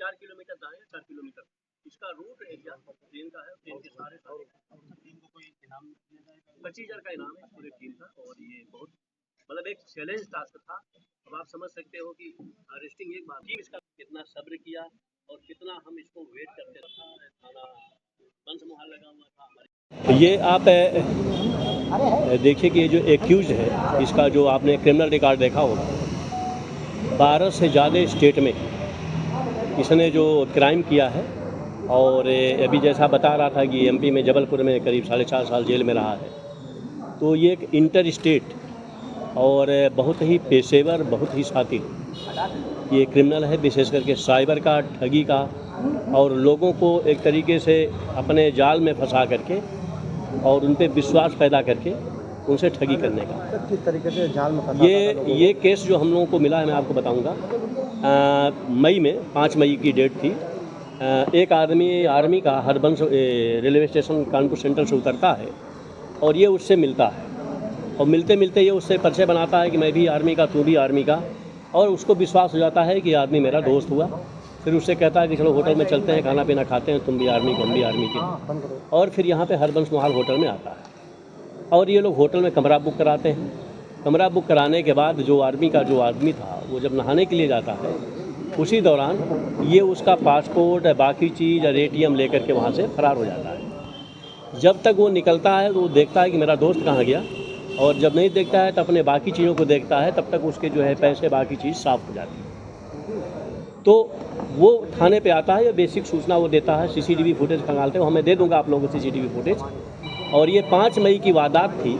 4 kilometre दाएं, 4 kilometre इसका root area train का है। ट्रेन के सारे टीम को कोई इनाम दिया जाएगा, 25,000 का इनाम है पूरी टीम का। और ये बहुत मतलब एक चैलेंज टास्क था। अब आप समझ सकते हो कि अरेस्टिंग एक बात, टीम इसका कितना सब्र किया और कितना हम इसको वेट करते रहा। थाना बंसमोहाल लगा हुआ था हमारे। ये आप देखिए कि ये जो एक्यूज है, इसका जो आपने क्रिमिनल रिकॉर्ड देखा होगा, 12 से ज़्यादा स्टेट में इसने जो क्राइम किया है। और अभी जैसा बता रहा था कि एमपी में जबलपुर में करीब 4.5 साल जेल में रहा है। तो ये एक इंटर स्टेट और बहुत ही पेशेवर, बहुत ही शातिर ये क्रिमिनल है, विशेष करके साइबर का, ठगी का, और लोगों को एक तरीके से अपने जाल में फंसा करके और उन पर विश्वास पैदा करके उनसे ठगी करने का। किस तरीके से जाल में फंसा? ये केस जो हम लोगों को मिला है, मैं आपको बताऊंगा। मई में 5 मई की डेट थी। एक आदमी आर्मी का Harbans railway station Kanpur central से उतरता है और ये उससे मिलता है, और मिलते मिलते ये उससे परिचय बनाता है कि मैं भी आर्मी का, तू भी आर्मी का, और उसको विश्वास हो जाता है कि आदमी मेरा दोस्त हुआ। फिर उससे कहता है कि चलो होटल में चलते हैं, खाना पीना खाते हैं, तुम भी आर्मी के, हम भी आर्मी के। और फिर यहाँ पे हरबंस मोहाल होटल में आता है और ये लोग होटल में कमरा बुक कराते हैं। कमरा बुक कराने के बाद जो आर्मी का जो आदमी था, वो जब नहाने के लिए जाता है, उसी दौरान ये उसका पासपोर्ट, बाकी चीज़ और ATM लेकर के वहाँ से फरार हो जाता है। जब तक वो निकलता है तो वो देखता है कि मेरा दोस्त कहाँ गया, और जब नहीं देखता है तो अपने बाकी चीज़ों को देखता है, तब तक उसके जो है पैसे, बाकी चीज़ साफ हो जाती है। तो वो थाने पे आता है, ये बेसिक सूचना वो देता है, CCTV फुटेज खंगालते हो, हमें दे दूँगा आप लोगों को CCTV फुटेज। और ये 5 मई की वारदात थी।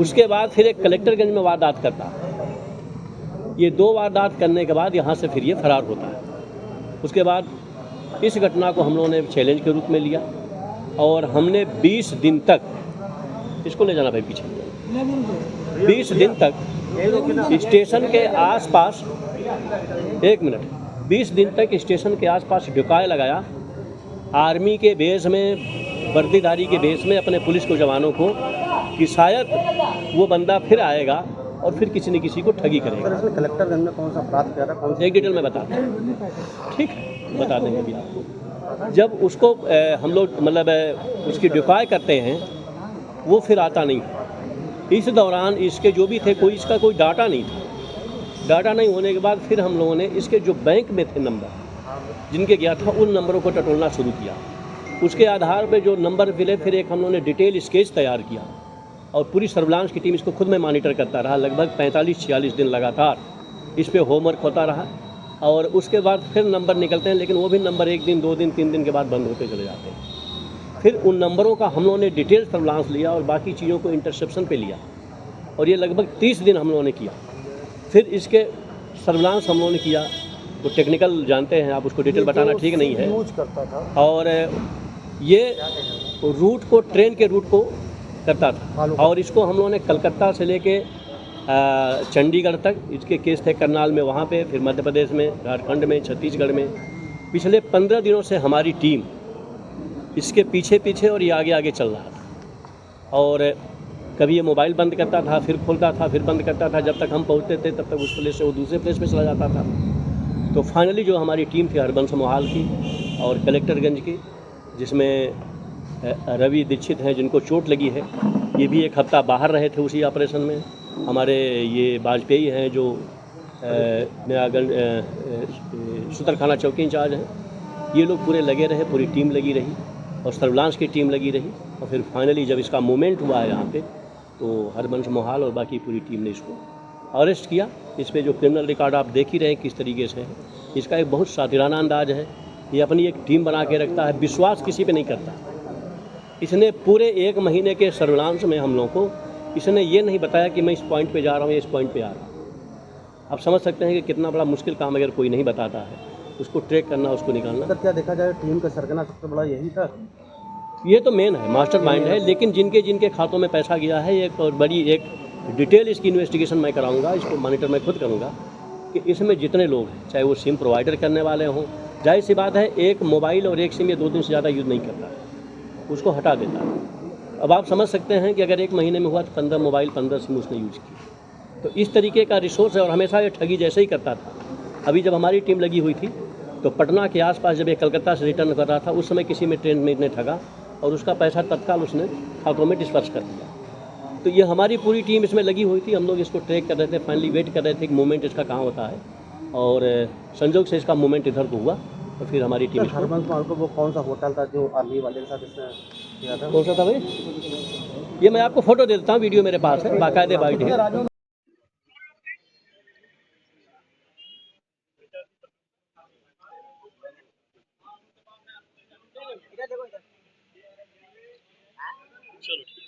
उसके बाद फिर एक कलेक्टरगंज में वारदात करता है। ये 2 वारदात करने के बाद यहाँ से फिर ये फरार होता है। उसके बाद इस घटना को हम लोगों ने चैलेंज के रूप में लिया और हमने 20 दिन तक, इसको ले जाना भाई पीछे, 20 दिन तक स्टेशन के आसपास, 1 मिनट, 20 दिन तक स्टेशन के आसपास ढुकाए लगाया, आर्मी के बेस में, वर्दीधारी के बेस में, अपने पुलिस को जवानों को, कि शायद वो बंदा फिर आएगा और फिर किसी न किसी को ठगी करेगा। सर, कलेक्टरगंज में कौन सा अपराध किया था? एक डिटेल में बताते हैं, ठीक है, बता देंगे अभी आपको। जब उसको हम लोग मतलब उसकी डिफाई करते हैं, वो फिर आता नहीं। इस दौरान इसके जो भी थे, कोई इसका कोई डाटा नहीं था। डाटा नहीं होने के बाद फिर हम लोगों ने इसके जो बैंक में थे नंबर, जिनके गया था, उन नंबरों को टटोलना शुरू किया। उसके आधार पर जो नंबर मिले, फिर एक हम लोगों ने डिटेल स्केच तैयार किया और पूरी सर्विलांस की टीम इसको खुद में मॉनिटर करता रहा। लगभग 45-46 दिन लगातार इस पे होमवर्क होता रहा। और उसके बाद फिर नंबर निकलते हैं, लेकिन वो भी नंबर 1 दिन, 2 दिन, 3 दिन के बाद बंद होते चले जाते हैं। फिर उन नंबरों का हम लोगों ने डिटेल सर्विलांस लिया और बाकी चीज़ों को इंटरसेप्शन पे लिया, और ये लगभग 30 दिन हम लोगों ने किया। फिर इसके सर्विलांस हम लोगों ने किया। वो टेक्निकल जानते हैं आप, उसको डिटेल बताना ठीक नहीं है। यूज करता था और ये रूट को, ट्रेन के रूट को करता था। और इसको हम लोगों ने कलकत्ता से लेके चंडीगढ़ तक, इसके केस थे करनाल में, वहाँ पे, फिर मध्य प्रदेश में, झारखंड में, छत्तीसगढ़ में। पिछले 15 दिनों से हमारी टीम इसके पीछे पीछे और ये आगे आगे चल रहा था। और कभी ये मोबाइल बंद करता था, फिर खोलता था, फिर बंद करता था। जब तक हम पहुँचते थे तब तक उस प्लेस से वो दूसरे प्लेस पे चला जाता था। तो फाइनली जो हमारी टीम थी हरबंस मोहाल की और कलेक्टरगंज की, जिसमें रवि दीक्षित हैं, जिनको चोट लगी है, ये भी 1 हफ्ता बाहर रहे थे उसी ऑपरेशन में। हमारे ये वाजपेयी हैं जो नयागंज सुतरखाना चौकी इंचार्ज हैं, ये लोग पूरे लगे रहे, पूरी टीम लगी रही और सर्विलांस की टीम लगी रही। और फिर फाइनली जब इसका मूवमेंट हुआ है यहाँ पे, तो हरबंस मोहाल और बाकी पूरी टीम ने इसको अरेस्ट किया। इस पर जो क्रिमिनल रिकॉर्ड आप देख ही रहे हैं किस तरीके से है। इसका एक बहुत शातिराना अंदाज है। ये अपनी एक टीम बना के रखता है, विश्वास किसी पे नहीं करता। इसने पूरे 1 महीने के सर्विलांस में हम लोगों को इसने ये नहीं बताया कि मैं इस पॉइंट पे जा रहा हूँ या इस पॉइंट पे आ रहा हूँ। आप समझ सकते हैं कि कितना बड़ा मुश्किल काम अगर कोई नहीं बताता है, उसको ट्रैक करना, उसको निकालना। सर, क्या देखा जाए, टीम का सरगना सबसे बड़ा यही था? ये तो मेन है, मास्टर माइंड है। लेकिन जिनके जिनके खातों में पैसा गया है, एक और बड़ी एक डिटेल इसकी इन्वेस्टिगेशन मैं कराऊंगा, इसको मॉनिटर मैं खुद करूंगा कि इसमें जितने लोग हैं, चाहे वो सिम प्रोवाइडर करने वाले हों, जाहिर सी बात है एक मोबाइल और एक सिम ये 2 दिन से ज़्यादा यूज़ नहीं करता, उसको हटा देता है। अब आप समझ सकते हैं कि अगर 1 महीने में हुआ तो 15 मोबाइल, 15 सिम उसने यूज़ की। तो इस तरीके का रिसोर्स है और हमेशा ये ठगी जैसे ही करता था। अभी जब हमारी टीम लगी हुई थी तो पटना के आसपास जब ये कलकत्ता से रिटर्न कर रहा था उस समय किसी में ट्रेन में ने ठगा और उसका पैसा तत्काल उसने खातों में डिस्पर्स कर दिया। तो ये हमारी पूरी टीम इसमें लगी हुई थी, हम लोग इसको ट्रैक कर रहे थे, फाइनली वेट कर रहे थे कि मूवमेंट इसका कहाँ होता है, और संजोग से इसका मूवमेंट इधर को हुआ और फिर हमारी टीम सर हरबंस मान को वो कौन सा होटल था जो आर्मी वाले के साथ इसने किया था? कौन सा था भाई, ये मैं आपको फोटो दे देता हूँ, वीडियो मेरे पास है, बाकायदे बाइट है। चलो।